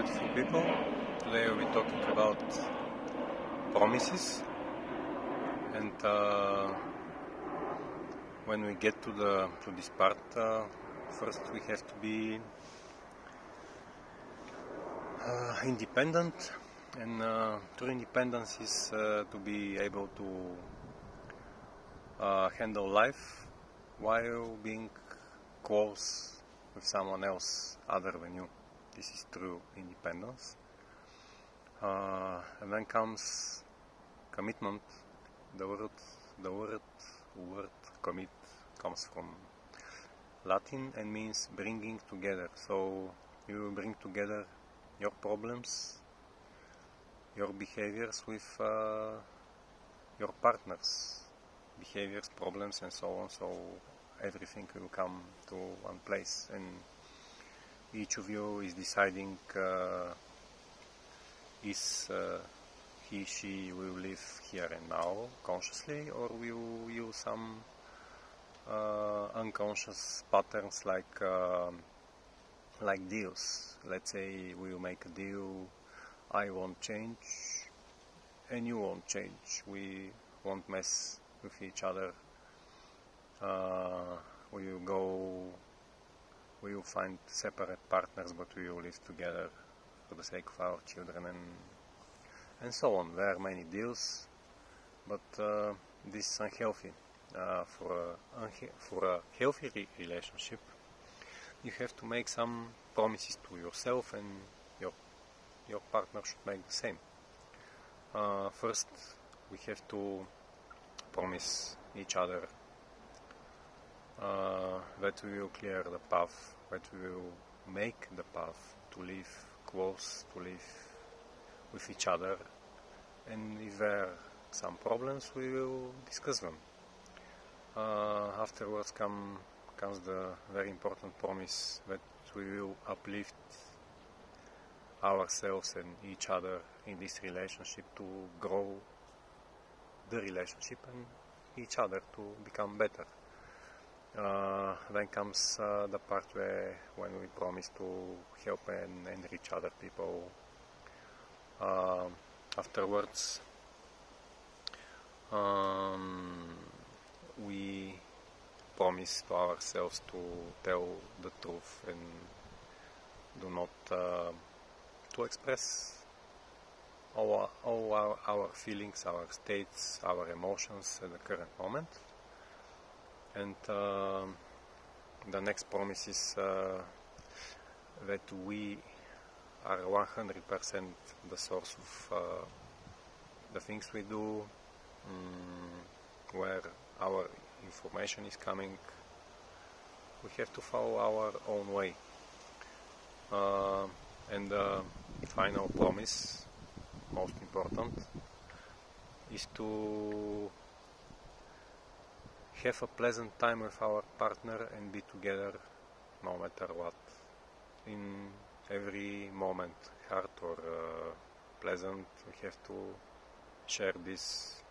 beautiful people. Today we'll be talking about promises, and when we get to this part, first we have to be independent, and true independence is to be able to handle life while being close with someone else other than you. This is true independence. And then comes commitment. The word commit comes from Latin and means bringing together. So you will bring together your problems, your behaviors with your partners, behaviors, problems, and so on. So everything will come to one place, and each of you is deciding is he/she will live here and now consciously, or will use some unconscious patterns like deals. Let's say we'll make a deal, I won't change and you won't change, we won't mess with each other, we will find separate partners, but we will live together for the sake of our children, and so on. There are many deals, but this is unhealthy. For a healthy relationship, you have to make some promises to yourself, and your partner should make the same. First, we have to promise each other that we will clear the path, that we will make the path to live close, to live with each other, and if there are some problems, we will discuss them. Afterwards comes the very important promise that we will uplift ourselves and each other in this relationship to grow the relationship and each other to become better. Then comes the part when we promise to help and enrich other people. Afterwards, we promise to ourselves to tell the truth and do not to express all our feelings, our states, our emotions at the current moment. And the next promise is that we are 100% the source of the things we do, where our information is coming. We have to follow our own way. And the final promise, most important, is to have a pleasant time with our partner and be together no matter what, in every moment, hard or pleasant. We have to share this,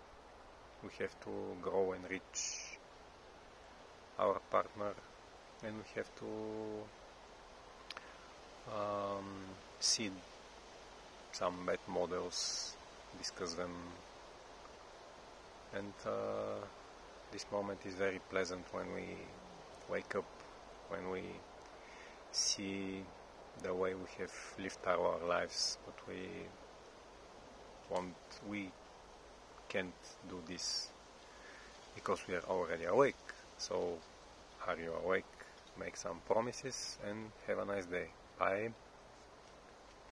we have to grow and reach our partner, and we have to see some bad models, discuss them, and this moment is very pleasant when we wake up, when we see the way we have lived our lives, but we can't do this because we are already awake. So, are you awake? Make some promises and have a nice day. Bye.